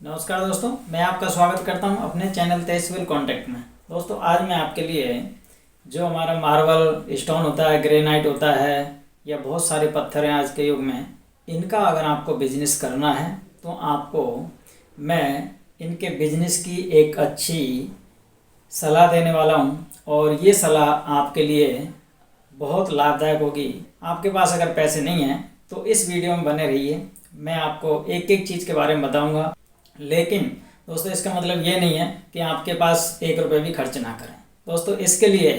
नमस्कार दोस्तों, मैं आपका स्वागत करता हूं अपने चैनल तहसील कॉन्टैक्ट में। दोस्तों आज मैं आपके लिए जो हमारा मार्बल स्टोन होता है, ग्रेनाइट होता है या बहुत सारे पत्थर हैं आज के युग में, इनका अगर आपको बिजनेस करना है तो आपको मैं इनके बिजनेस की एक अच्छी सलाह देने वाला हूं और ये सलाह आपके लिए बहुत लाभदायक होगी। आपके पास अगर पैसे नहीं हैं तो इस वीडियो में बने रहिए। मैं आपको एक एक चीज़ के बारे में बताऊंगा, लेकिन दोस्तों इसका मतलब ये नहीं है कि आपके पास 1 रुपये भी खर्च ना करें। दोस्तों इसके लिए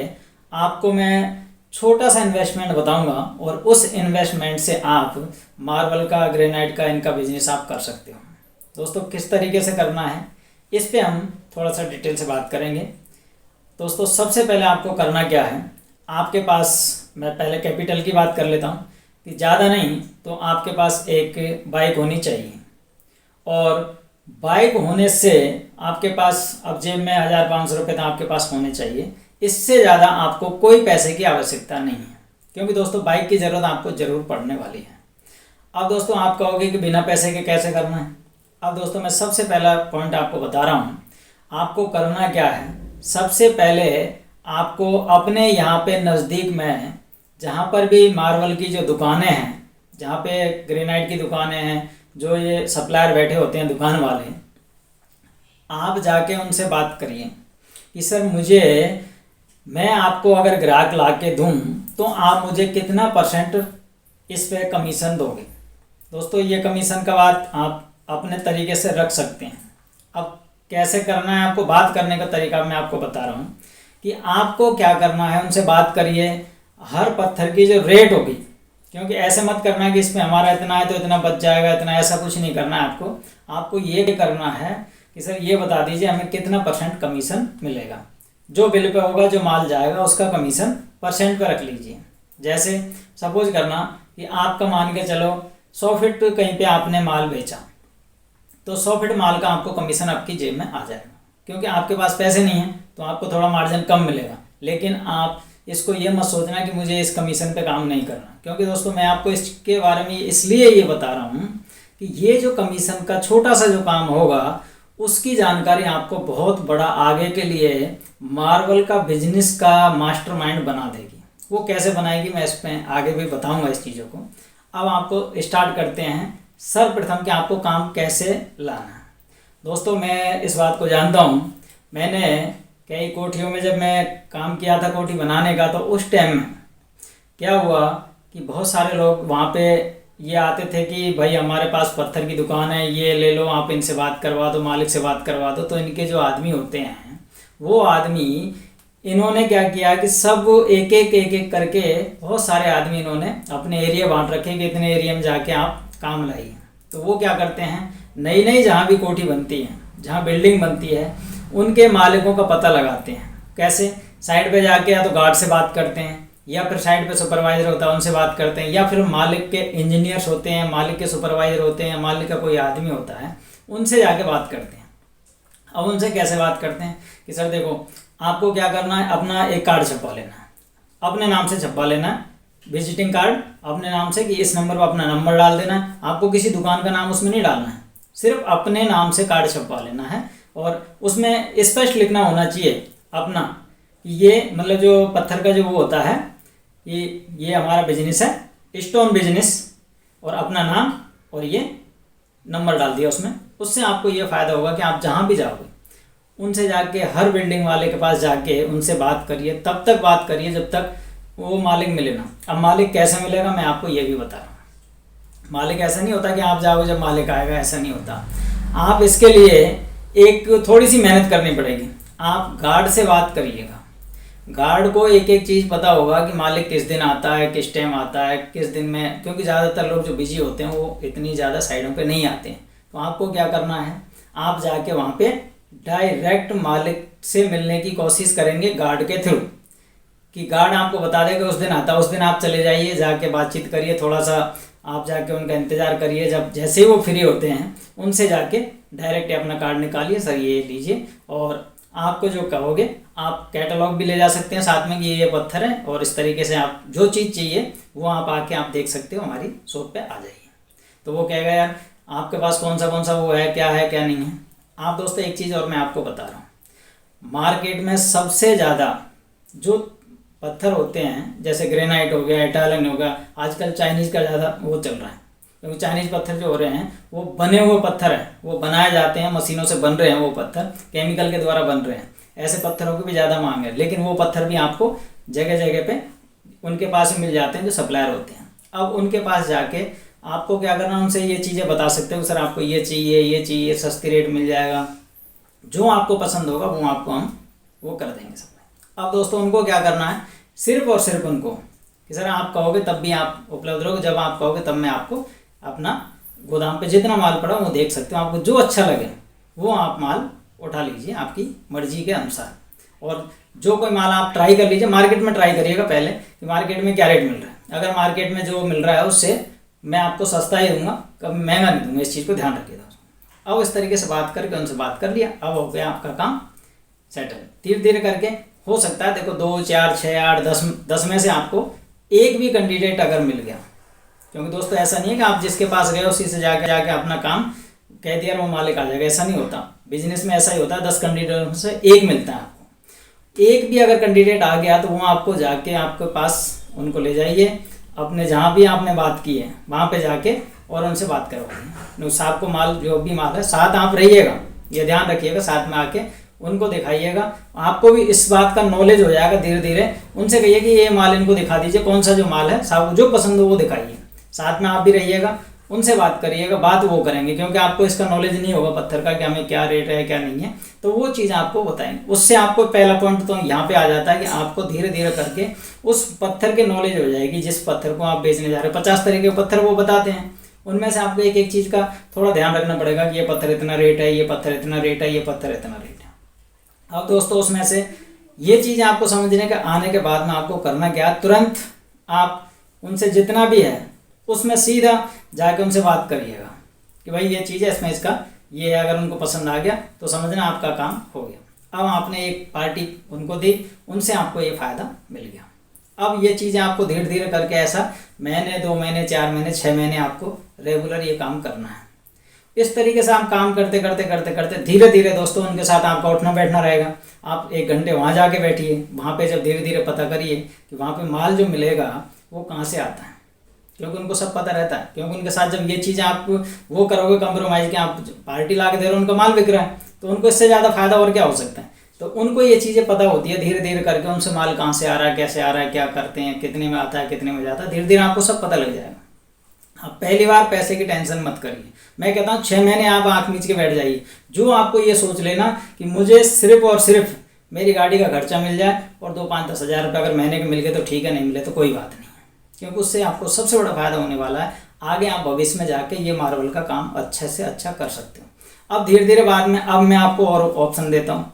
आपको मैं छोटा सा इन्वेस्टमेंट बताऊंगा और उस इन्वेस्टमेंट से आप मार्बल का, ग्रेनाइट का, इनका बिजनेस आप कर सकते हो। दोस्तों किस तरीके से करना है इस पे हम थोड़ा सा डिटेल से बात करेंगे। दोस्तों सबसे पहले आपको करना क्या है, आपके पास, मैं पहले कैपिटल की बात कर लेता हूँ कि ज़्यादा नहीं तो आपके पास एक बाइक होनी चाहिए। और बाइक होने से आपके पास अब जेब में 1500 रुपये तो आपके पास होने चाहिए। इससे ज़्यादा आपको कोई पैसे की आवश्यकता नहीं है, क्योंकि दोस्तों बाइक की ज़रूरत आपको ज़रूर पड़ने वाली है। अब दोस्तों आप कहोगे कि बिना पैसे के कैसे करना है। अब दोस्तों मैं सबसे पहला पॉइंट आपको बता रहा हूँ। आपको करना क्या है, सबसे पहले आपको अपने यहाँ पे नज़दीक में जहाँ पर भी मार्बल की जो दुकानें हैं, जहाँ पे ग्रेनाइट की दुकानें हैं, जो ये सप्लायर बैठे होते हैं दुकान वाले, आप जाके उनसे बात करिए कि सर मैं आपको अगर ग्राहक ला के दूँ तो आप मुझे कितना % इस पे कमीशन दोगे। दोस्तों ये कमीशन का बात आप अपने तरीके से रख सकते हैं। अब कैसे करना है, आपको बात करने का तरीका मैं आपको बता रहा हूँ कि आपको क्या करना है, उनसे बात करिए। हर पत्थर की जो रेट होगी, क्योंकि ऐसे मत करना है कि इसमें हमारा इतना है तो इतना बच जाएगा, इतना, ऐसा कुछ नहीं करना है आपको ये करना है कि सर ये बता दीजिए हमें कितना % कमीशन मिलेगा। जो बिल पे होगा, जो माल जाएगा, उसका कमीशन % पे रख लीजिए। जैसे सपोज करना कि आपका मान के चलो 100 फीट कहीं पे आपने माल बेचा तो 100 फीट माल का आपको कमीशन आपकी जेब में आ जाएगा। क्योंकि आपके पास पैसे नहीं हैं तो आपको थोड़ा मार्जिन कम मिलेगा, लेकिन आप इसको ये मत सोचना कि मुझे इस कमीशन पे काम नहीं करना। क्योंकि दोस्तों मैं आपको इसके बारे में इसलिए ये बता रहा हूँ कि ये जो कमीशन का छोटा सा जो काम होगा उसकी जानकारी आपको बहुत बड़ा आगे के लिए मार्बल का बिजनेस का मास्टरमाइंड बना देगी। वो कैसे बनाएगी मैं इस पर आगे भी बताऊँगा इस चीज़ों को। अब आपको स्टार्ट करते हैं सर्वप्रथम कि आपको काम कैसे लाना है। दोस्तों मैं इस बात को जानता हूँ, मैंने कई कोठियों में जब मैं काम किया था कोठी बनाने का, तो उस टाइम में क्या हुआ कि बहुत सारे लोग वहाँ पे ये आते थे कि भाई हमारे पास पत्थर की दुकान है, ये ले लो, आप इनसे बात करवा दो, मालिक से बात करवा दो। तो इनके जो आदमी होते हैं वो आदमी, इन्होंने क्या किया कि सब एक एक करके बहुत सारे आदमी इन्होंने अपने एरिया बांट रखे कि इतने एरिया में जाके आप काम लाइए। तो वो क्या करते हैं, नई जहाँ भी कोठी बनती है, जहाँ बिल्डिंग बनती है, उनके मालिकों का पता लगाते हैं। कैसे, साइड पे जाके या तो गार्ड से बात करते हैं, या फिर साइड पे सुपरवाइज़र होता है उनसे बात करते हैं, या फिर मालिक के इंजीनियर्स होते हैं, मालिक के सुपरवाइज़र होते हैं, मालिक का कोई आदमी होता है, उनसे जाके बात करते हैं। अब उनसे कैसे बात करते हैं कि सर देखो आपको क्या करना है, अपना एक कार्ड छपवा लेना है, अपने नाम से छपवा लेना है, विजिटिंग कार्ड अपने नाम से, कि इस नंबर पर अपना नंबर डाल देना है। आपको किसी दुकान का नाम उसमें नहीं डालना है, सिर्फ अपने नाम से कार्ड छपवा लेना है। और उसमें स्पष्ट लिखना होना चाहिए अपना, ये मतलब जो पत्थर का जो वो होता है, ये हमारा बिजनेस है, स्टोन बिजनेस, और अपना नाम और ये नंबर डाल दिया उसमें। उससे आपको ये फ़ायदा होगा कि आप जहाँ भी जाओगे उनसे जाके, हर बिल्डिंग वाले के पास जाके उनसे बात करिए, तब तक बात करिए जब तक वो मालिक मिले ना। अब मालिक कैसे मिलेगा मैं आपको ये भी बता रहा हूँ। मालिक ऐसा नहीं होता कि आप जाओगे जब मालिक आएगा, ऐसा नहीं होता। आप इसके लिए एक थोड़ी सी मेहनत करनी पड़ेगी। आप गार्ड से बात करिएगा, गार्ड को एक चीज़ पता होगा कि मालिक किस दिन आता है, किस टाइम आता है, किस दिन में, क्योंकि ज़्यादातर लोग जो बिजी होते हैं वो इतनी ज़्यादा साइडों पे नहीं आते हैं। तो आपको क्या करना है, आप जाके वहाँ पे डायरेक्ट मालिक से मिलने की कोशिश करेंगे गार्ड के थ्रू, कि गार्ड आपको बता देगा उस दिन आता है, उस दिन आप चले जाइए, जाके बातचीत करिए, थोड़ा सा आप जाके उनका इंतज़ार करिए। जब जैसे ही वो फ्री होते हैं उनसे जाके डायरेक्ट अपना कार्ड निकालिए, सर ये लीजिए, और आपको जो कहोगे आप कैटलॉग भी ले जा सकते हैं साथ में कि ये पत्थर है, और इस तरीके से आप जो चीज़ चाहिए वो आप आके आप देख सकते हो, हमारी शॉप पे आ जाइए। तो वो कहेगा यार आपके पास कौन सा वो है क्या नहीं है। आप दोस्तों एक चीज़ और मैं आपको बता रहा हूँ, मार्केट में सबसे ज़्यादा जो पत्थर होते हैं जैसे ग्रेनाइट हो गया, इटालियन हो गया, आजकल चाइनीज़ का ज़्यादा वो चल रहा है, क्योंकि चाइनीज़ पत्थर जो हो रहे हैं वो बने हुए पत्थर हैं, वो बनाए जाते हैं, मशीनों से बन रहे हैं, वो पत्थर केमिकल के द्वारा बन रहे हैं। ऐसे पत्थरों की भी ज़्यादा मांग है, लेकिन वो पत्थर भी आपको जगह जगह पे उनके पास ही मिल जाते हैं जो सप्लायर होते हैं। अब उनके पास जाके आपको क्या करना, उनसे ये चीज़ें बता सकते हो, सर आपको ये चाहिए, सस्ती रेट मिल जाएगा, जो आपको पसंद होगा वो आपको हम वो कर देंगे सप्लाई। अब दोस्तों उनको क्या करना है, सिर्फ और सिर्फ उनको कि सर आप कहोगे तब भी आप उपलब्ध रहोगे, जब आप कहोगे तब मैं आपको अपना गोदाम पे जितना माल पड़ा वो देख सकते हो, आपको जो अच्छा लगे वो आप माल उठा लीजिए आपकी मर्जी के अनुसार। और जो कोई माल आप ट्राई कर लीजिए, मार्केट में ट्राई करिएगा पहले कि मार्केट में क्या रेट मिल रहा है। अगर मार्केट में जो मिल रहा है उससे मैं आपको सस्ता ही दूंगा, कभी महंगा नहीं दूंगा, इस चीज़ को ध्यान रखिएगा। अब इस तरीके से बात करके उनसे बात कर लिया, अब हो गया आपका काम सेटल। धीरे धीरे करके हो सकता है, देखो 2 4 6 8 10 में से आपको एक भी कैंडिडेट अगर मिल गया, क्योंकि दोस्तों ऐसा नहीं है कि आप जिसके पास गए उसी से जाके अपना काम कह दिया वो मालिक आ जाएगा, ऐसा नहीं होता। बिजनेस में ऐसा ही होता है, 10 कैंडिडेट में से एक मिलता है आपको। एक भी अगर कैंडिडेट आ गया तो वो आपको जाके आपके पास उनको ले जाइए, अपने जहाँ भी आपने बात की है वहाँ पे जाके और उनसे बात करवाइए। साथ को माल जो भी माल है साथ आप रहिएगा, ये ध्यान रखिएगा, साथ में आके उनको दिखाइएगा, आपको भी इस बात का नॉलेज हो जाएगा। धीरे धीरे उनसे कहिए कि ये माल इनको दिखा दीजिए, कौन सा जो माल है साहब जो पसंद हो वो दिखाइए, साथ में आप भी रहिएगा, उनसे बात करिएगा, बात वो करेंगे, क्योंकि आपको इसका नॉलेज नहीं होगा पत्थर का कि हमें क्या रेट है क्या नहीं है, तो वो चीज़ आपको बताएंगे। उससे आपको पहला पॉइंट तो यहाँ पे आ जाता है कि आपको धीरे धीरे करके उस पत्थर के नॉलेज हो जाएगी जिस पत्थर को आप बेचने जा रहे हैं। 50 तरीके के पत्थर वो बताते हैं, उनमें से आपको एक एक चीज़ का थोड़ा ध्यान रखना पड़ेगा कि ये पत्थर इतना रेट है, ये पत्थर इतना रेट है, ये पत्थर इतना रेट है। अब दोस्तों उसमें से ये चीज़ आपको समझने के आने के बाद में आपको करना क्या, तुरंत आप उनसे जितना भी है उसमें सीधा जाके उनसे बात करिएगा कि भाई ये चीज़ है, इसमें इसका ये है। अगर उनको पसंद आ गया तो समझना आपका काम हो गया। अब आपने एक पार्टी उनको दी, उनसे आपको ये फ़ायदा मिल गया। अब ये चीज़ें आपको धीरे धीरे करके ऐसा महीने 2 महीने 4 महीने 6 महीने आपको रेगुलर ये काम करना है। इस तरीके से आप काम करते करते धीरे धीरे दोस्तों उनके साथ आपका उठना बैठना रहेगा। आप 1 घंटे वहाँ जाके बैठिए, वहाँ पे जब धीरे धीरे पता करिए कि वहाँ पे माल जो मिलेगा वो कहाँ से आता है, क्योंकि उनको सब पता रहता है। क्योंकि उनके साथ जब ये चीज़ें आप वो करोगे कंप्रोमाइज़ कि आप पार्टी ला के दे रहे हो, उनका माल बिक रहा है, तो उनको इससे ज़्यादा फायदा और क्या हो सकता है। तो उनको ये चीज़ें पता होती है, धीरे धीरे करके उनसे माल कहाँ से आ रहा है, कैसे आ रहा है, क्या करते हैं, कितने में आता है, कितने में जाता है, धीरे धीरे आपको सब पता लग जाएगा। आप पहली बार पैसे की टेंशन मत करिए। मैं कहता हूँ 6 महीने आप आँख मीच के बैठ जाइए। जो आपको ये सोच लेना कि मुझे सिर्फ और सिर्फ मेरी गाड़ी का खर्चा मिल जाए और 2-5-10 हज़ार रुपये अगर महीने के मिल गए तो ठीक है, नहीं मिले तो कोई बात नहीं है, क्योंकि उससे आपको सबसे बड़ा फायदा होने वाला है। आगे आप भविष्य में जाके ये मार्बल का काम अच्छे से अच्छा कर सकते हो। अब धीरे धीरे बाद में अब मैं आपको और ऑप्शन देता हूँ।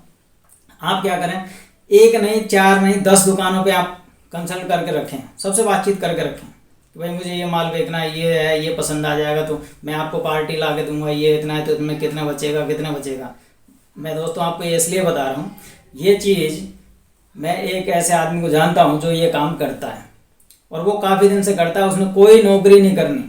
आप क्या करें, 1 नहीं 4 नहीं 10 दुकानों पे आप कंसल्ट करके रखें, सबसे बातचीत करके रखें कि भाई मुझे ये माल बेचना है, ये है, ये पसंद आ जाएगा तो मैं आपको पार्टी ला के दूंगा, ये इतना है तो इसमें कितना बचेगा। मैं दोस्तों आपको ये इसलिए बता रहा हूँ, ये चीज़ मैं एक ऐसे आदमी को जानता हूँ जो ये काम करता है और वो काफ़ी दिन से करता है। उसने कोई नौकरी नहीं करनी,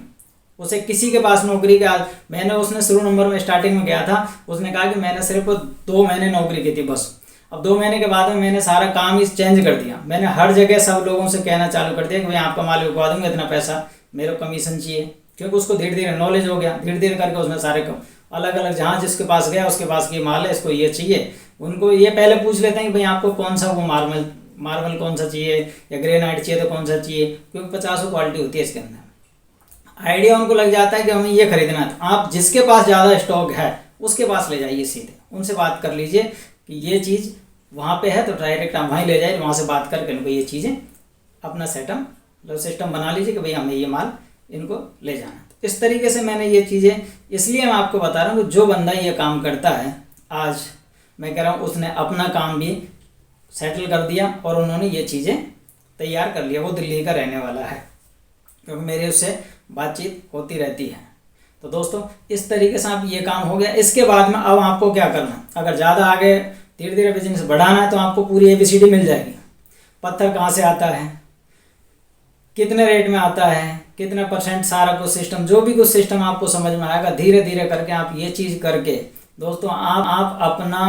उसे किसी के पास नौकरी का मैंने उसने शुरू नंबर में स्टार्टिंग में गया था, उसने कहा कि मैंने सिर्फ 2 महीने नौकरी की थी बस। अब 2 महीने के बाद में मैंने सारा काम ही चेंज कर दिया। मैंने हर जगह सब लोगों से कहना चालू कर दिया कि भाई आपका माल बिकवा दूंगा, इतना पैसा मेरे को कमीशन चाहिए, क्योंकि उसको धीरे धीरे नॉलेज हो गया। धीरे धीरे करके उसने सारे अलग अलग जहाँ जिसके पास गया उसके पास ये माल है, इसको ये चाहिए, उनको ये पहले पूछ लेते हैं कि भाई आपको कौन सा वो मार्बल कौन सा चाहिए या ग्रेनाइट चाहिए तो कौन सा चाहिए, क्योंकि 50 क्वालिटी होती है इसके अंदर। आइडिया उनको लग जाता है कि हमें ये खरीदना है, तो आप जिसके पास ज़्यादा स्टॉक है उसके पास ले जाइए, सीधे उनसे बात कर लीजिए कि ये चीज़ वहाँ पे है तो डायरेक्ट आप वहीं ले जाइए, वहाँ से बात करके उनको ये चीज़ें अपना सिस्टम बना लीजिए कि भाई हमें ये माल इनको ले जाना है। तो इस तरीके से मैंने ये चीज़ें इसलिए मैं आपको बता रहा हूँ कि जो बंदा ये काम करता है, आज मैं कह रहा हूँ उसने अपना काम भी सेटल कर दिया और उन्होंने ये चीज़ें तैयार कर लिया। वो दिल्ली का रहने वाला है, क्योंकि मेरे उससे बातचीत होती रहती है। तो दोस्तों इस तरीके से आप ये काम हो गया। इसके बाद में अब आपको क्या करना, अगर ज़्यादा आगे धीरे धीरे बिजनेस बढ़ाना है तो आपको पूरी ABCD मिल जाएगी। पत्थर कहाँ से आता है, कितने रेट में आता है, कितना परसेंट, सारा कुछ सिस्टम, जो भी कुछ सिस्टम आपको समझ में आएगा, धीरे धीरे करके आप ये चीज़ करके दोस्तों आप अपना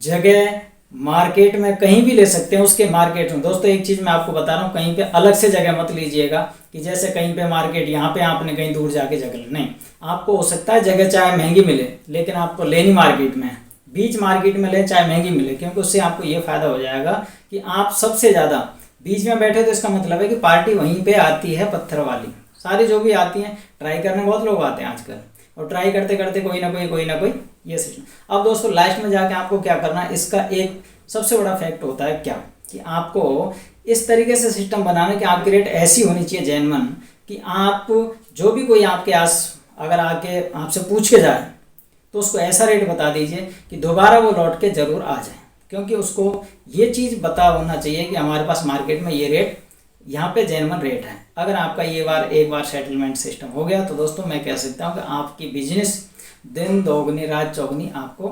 जगह मार्केट में कहीं भी ले सकते हैं। उसके मार्केट में दोस्तों एक चीज़ मैं आपको बता रहा हूँ, कहीं पे अलग से जगह मत लीजिएगा कि जैसे कहीं पे मार्केट यहाँ पे आपने कहीं दूर जाके जगह ली, नहीं। आपको हो सकता है जगह चाहे महंगी मिले, लेकिन आपको लेनी मार्केट में, बीच मार्केट में ले चाहे महंगी मिले, क्योंकि उससे आपको ये फ़ायदा हो जाएगा कि आप सबसे ज़्यादा बीच में बैठे, तो इसका मतलब है कि पार्टी वहीं पे आती है, पत्थर वाली सारी जो भी आती हैं। ट्राई करने बहुत लोग आते हैं आजकल, और ट्राई करते करते कोई ना कोई ये सिस्टम। अब दोस्तों लास्ट में जाके आपको क्या करना है, इसका एक सबसे बड़ा फैक्ट होता है क्या, कि आपको इस तरीके से सिस्टम बनाना कि आपकी रेट ऐसी होनी चाहिए जेन्युइन, कि आप जो भी कोई आपके आस अगर आके आपसे पूछ के जाए तो उसको ऐसा रेट बता दीजिए कि दोबारा वो लौट के ज़रूर आ जाए, क्योंकि उसको ये चीज़ बता होना चाहिए कि हमारे पास मार्केट में ये रेट, यहाँ पे जेन्युइन रेट है। अगर आपका एक बार सेटलमेंट सिस्टम हो गया तो दोस्तों मैं कह सकता हूँ कि आपकी बिजनेस दिन दोगुनी रात चौगुनी आपको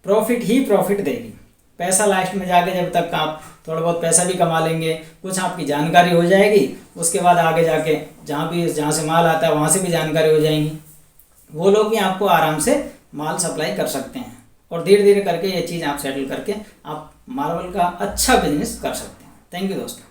प्रॉफिट ही प्रॉफिट देगी। पैसा लास्ट में जाके जब तक आप थोड़ा बहुत पैसा भी कमा लेंगे, कुछ आपकी जानकारी हो जाएगी, उसके बाद आगे जाके जहाँ से माल आता है वहाँ से भी जानकारी हो जाएंगी, वो लोग भी आपको आराम से माल सप्लाई कर सकते हैं, और धीरे धीरे करके ये चीज़ आप सेटल करके आप मार्बल का अच्छा बिजनेस कर सकते हैं। थैंक यू दोस्तों।